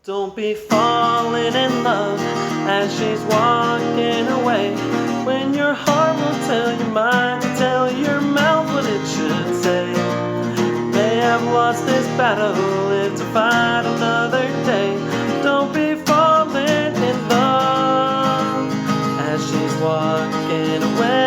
Don't be falling in love as she's walking away, when your heart will tell your mind to tell your mouth what it should say. May have lost this battle, live to fight another day. Don't be falling in love as she's walking away.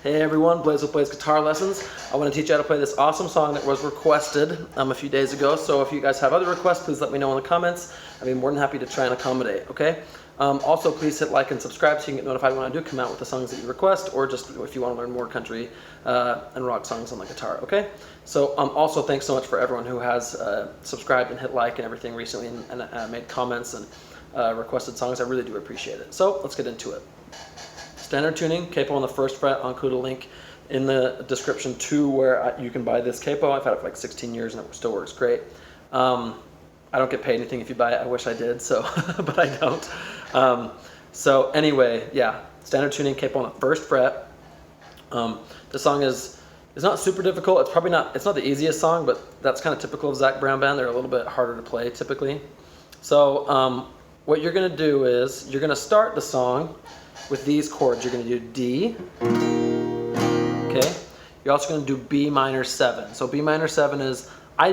Hey everyone, Blaze with Blaze Guitar Lessons. I want to teach you how to play this awesome song that was requested a few days ago. So if you guys have other requests, please let me know in the comments. I'd be more than happy to try and accommodate, okay? Also, please hit like and subscribe so you can get notified when I do come out with the songs that you request, or just if you want to learn more country and rock songs on the guitar, okay? So also, thanks so much for everyone who has subscribed and hit like and everything recently and made comments and requested songs. I really do appreciate it. So let's get into it. Standard tuning, capo on the 1st fret. I'll include a link in the description to where you can buy this capo. I've had it for like 16 years and it still works great. I don't get paid anything if you buy it. I wish I did, so but I don't. So anyway, yeah, standard tuning, capo on the 1st fret. The song is not super difficult. It's probably not. It's not the easiest song, but that's kind of typical of Zach Brown Band. They're a little bit harder to play typically. So what you're gonna do is you're gonna start the song with these chords. You're gonna do D. Okay. You're also gonna do B minor 7. So B minor 7 is, I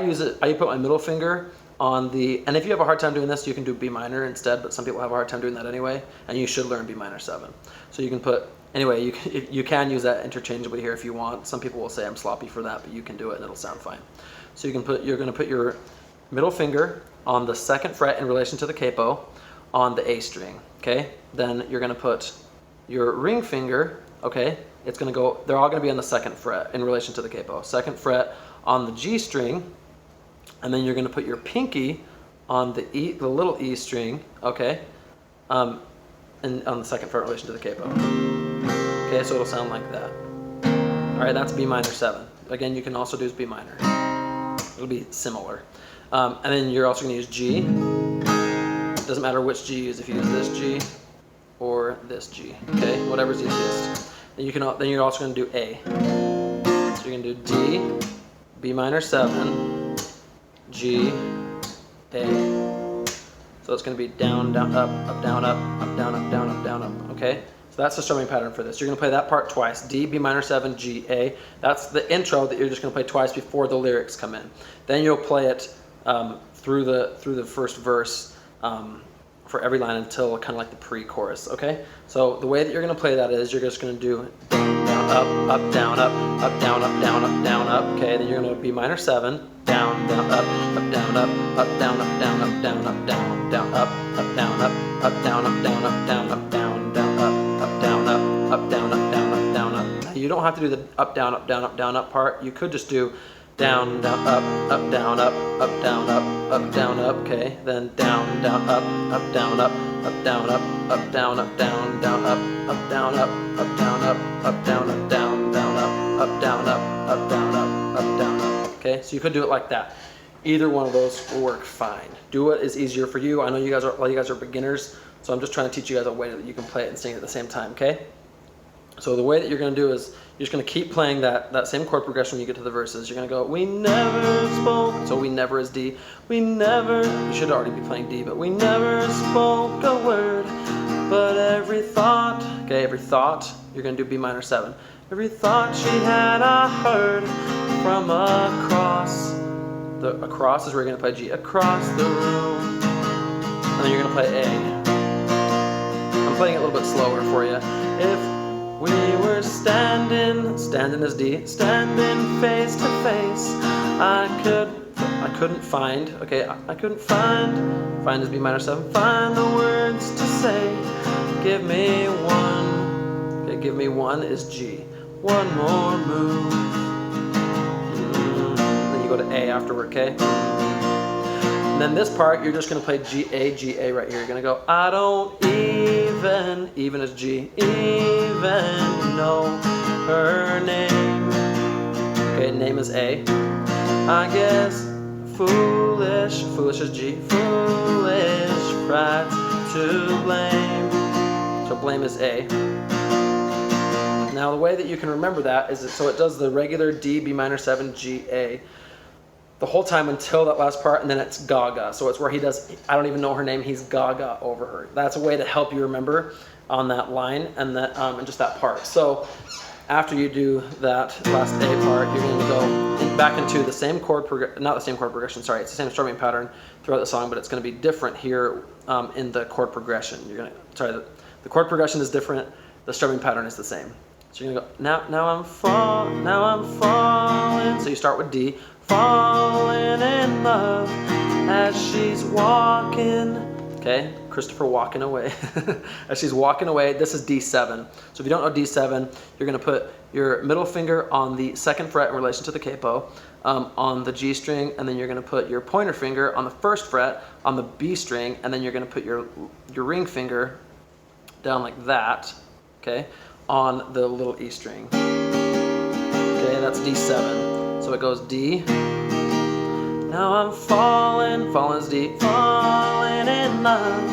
put my middle finger on the, and if you have a hard time doing this, you can do B minor instead, but some people have a hard time doing that anyway, and you should learn B minor 7. So you can put, anyway, you can use that interchangeably here if you want. Some people will say I'm sloppy for that, but you can do it and it'll sound fine. So you're gonna put your middle finger on the 2nd fret in relation to the capo on the A string, okay? Then you're gonna put your ring finger, okay? It's gonna go, they're all gonna be on the 2nd fret in relation to the capo. 2nd fret on the G string, and then you're gonna put your pinky on the E, the little E string, okay? And on the 2nd fret in relation to the capo. Okay, so it'll sound like that. All right, that's B minor 7. Again, you can also do B minor. It'll be similar. And then you're also gonna use G. It doesn't matter which G you use, if you use this G or this G, okay? Whatever's easiest. Then you're also gonna do A. So you're gonna do D, B minor 7, G, A. So it's going to be down, down, up, down, up, down, up, down, up, down, up. Okay? So that's the strumming pattern for this. You're going to play that part twice. D, B minor 7, G, A. That's the intro that you're just going to play twice before the lyrics come in. Then you'll play it through the first verse for every line until kind of like the pre-chorus. Okay? So the way that you're going to play that is you're just going to do down, down, up, down, up, down, up, down, up, down, up. Okay? Then you're going to B minor 7. Down, down, up, down, up, down, up, down, up, down, up, down, down, up, down, up, down, up, down, up, down, up, down, down, up, down, up, down, up, down, up, down, up. Now, you don't have to do the up, down, up, down, up, down, up part. You could just do down, down, up, down, up, down, up, down, up. Okay, then down, down, up, down, up, down, up, down, up, down, down, up, down, up, down, up, down, up, down, down, up, down, up, down, up, down, up. Okay, so you could do it like that. Either one of those will work fine. Do what is easier for you. I know a lot of you guys are beginners, so I'm just trying to teach you guys a way that you can play it and sing it at the same time, okay? So the way that you're gonna do is, you're just gonna keep playing that same chord progression when you get to the verses. You're gonna go, we never spoke, so we never is D. We never, you should already be playing D, but we never spoke a word, but every thought, okay, every thought, you're gonna do B minor 7. Every thought she had, I heard from across. The across is where you're going to play G. Across the room. And then you're going to play A. I'm playing it a little bit slower for you. If we were standing is D, standing face to face, I couldn't find, okay, I couldn't find is B minor 7, find the words to say, give me one, okay, give me one is G. One more move. Then you go to A afterward, okay? And then this part, you're just going to play G, A right here. You're going to go, I don't even is G, even know her name. Okay, name is A. I guess foolish is G, foolish pride to blame. So blame is A. Now the way that you can remember that is so it does the regular D, B minor 7, G, A the whole time until that last part, and then it's Gaga. So it's where he does, I don't even know her name, he's Gaga over her. That's a way to help you remember on that line and that and just that part. So after you do that last A part, you're going to go back into the same chord not the same chord progression, sorry, it's the same strumming pattern throughout the song, but it's going to be different here in the chord progression. You're going to, sorry, the chord progression is different, the strumming pattern is the same. So you're going to go, now I'm falling. So you start with D, falling in love as she's walking. Okay, Christopher walking away. As she's walking away, this is D7. So if you don't know D7, you're going to put your middle finger on the 2nd fret in relation to the capo on the G string, and then you're going to put your pointer finger on the 1st fret on the B string, and then you're going to put your ring finger down like that, okay, on the little E string. Okay, that's D7. So it goes D. Now I'm falling is D, falling in love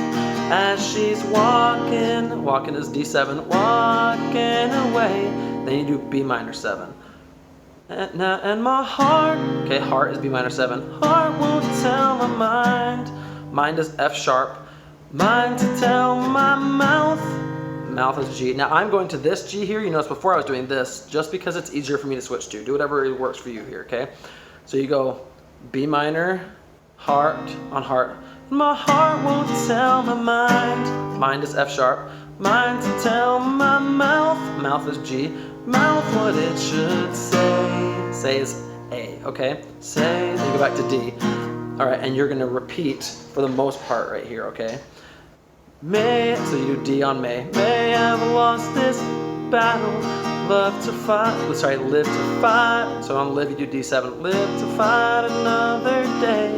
as she's walking is D7, walking away. Then you do B minor 7. And my heart, okay, heart is B minor 7. Heart won't tell my mind. Mind is F sharp. Mind to tell my mouth. Mouth is G. Now I'm going to this G here. You notice before I was doing this, just because it's easier for me to switch to. Do whatever works for you here, okay? So you go B minor, heart on heart. My heart won't tell my mind. Mind is F sharp. Mind to tell my mouth. Mouth is G. Mouth what it should say. Say is A, okay? Say, then you go back to D. All right, and you're gonna repeat for the most part right here, okay? May, so you do D on May. May have lost this battle. Live to fight. So on live you do D7. Live to fight another day.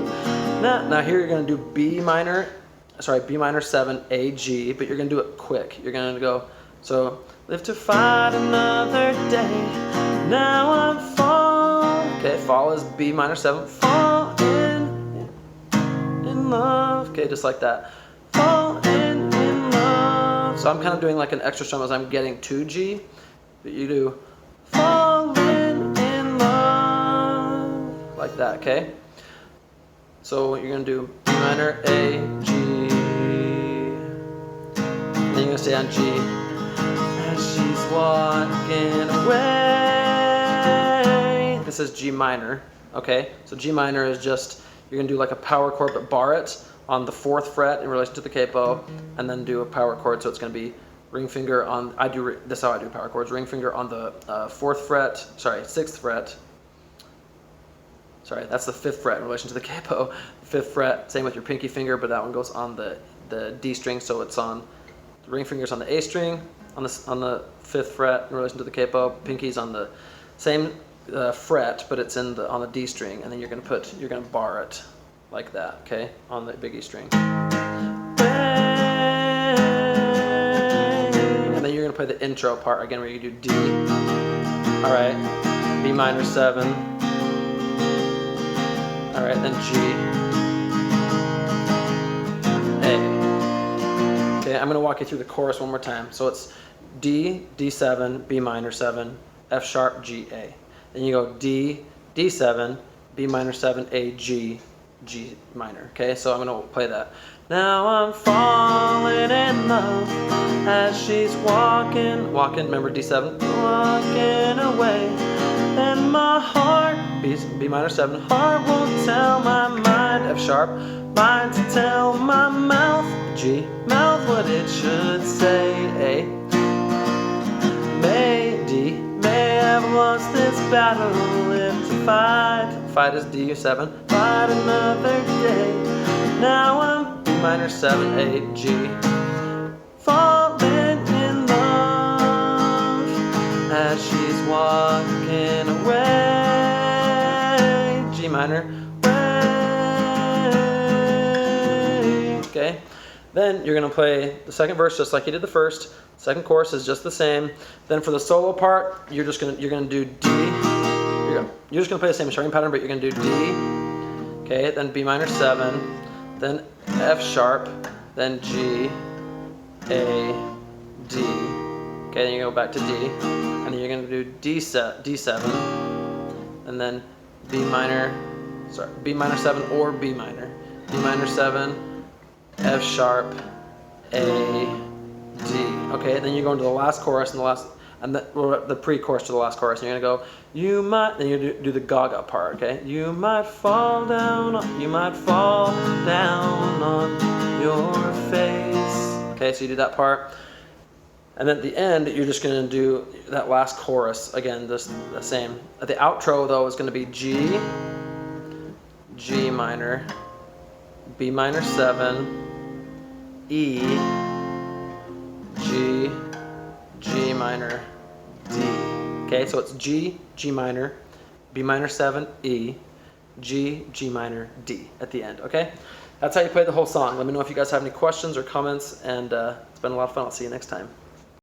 Now here you're gonna do B minor 7, A, G, but you're gonna do it quick. You're gonna go, so live to fight another day. Now I'm fall. Okay, fall is B minor 7. Fall in love. Okay, just like that. Fall in love. So I'm kind of doing like an extra strum as I'm getting to G. But you do falling in love like that, okay? So you're gonna do B minor, A, G, and then you're gonna stay on G. As she's walking away. This is G minor, okay? So G minor is just, you're gonna do like a power chord, but bar it on the 4th fret in relation to the capo, and then do a power chord, so it's gonna be ring finger on, this is how I do power chords, ring finger on the 6th fret, sorry, that's the 5th fret in relation to the capo, 5th fret, same with your pinky finger, but that one goes on the D string, so it's on, the ring finger's on the A string, on the 5th fret in relation to the capo, pinky's on the same fret, but it's on the D string, and then you're gonna bar it like that, okay, on the big E string. You're gonna play the intro part again where you do D. All right, B minor 7. All right, then G, A. Okay, I'm gonna walk you through the chorus one more time. So it's D, D7, B minor 7, F sharp, G, A. Then you go D, D7, B minor 7, A, G, G minor. Okay, so I'm gonna play that. Now I'm falling in love as she's walking, remember D7, walking away. And my heart, B minor 7, heart won't tell my mind, F sharp, mind to tell my mouth, G, mouth what it should say, A. May, D, may have lost this battle, live to fight is D7, fight another day. Now I'm B minor 7, A, G, falling in love as she's walking away, G minor, way. Okay, then you're gonna play the second verse just like you did the first. Second chorus is just the same. Then for the solo part, you're gonna do D. You're just gonna play the same strumming pattern, but you're gonna do D. Okay, then B minor 7, then F sharp, then G, A, D. Okay, then you go back to D. you're going to do D7, and then B minor 7 or B minor. B minor 7, F sharp, A, D. Okay, then you go into the last chorus and the pre-chorus to the last chorus, and you're gonna go, you might, then you do the gaga part, okay? You might fall down on your face. Okay, so you do that part. And then at the end, you're just gonna do that last chorus, again, just the same. At the outro though, is gonna be G, G minor, B minor 7, E, G, G minor, D. Okay, so it's G, G minor, B minor 7, E, G, G minor, D at the end, okay? That's how you play the whole song. Let me know if you guys have any questions or comments, and it's been a lot of fun. I'll see you next time.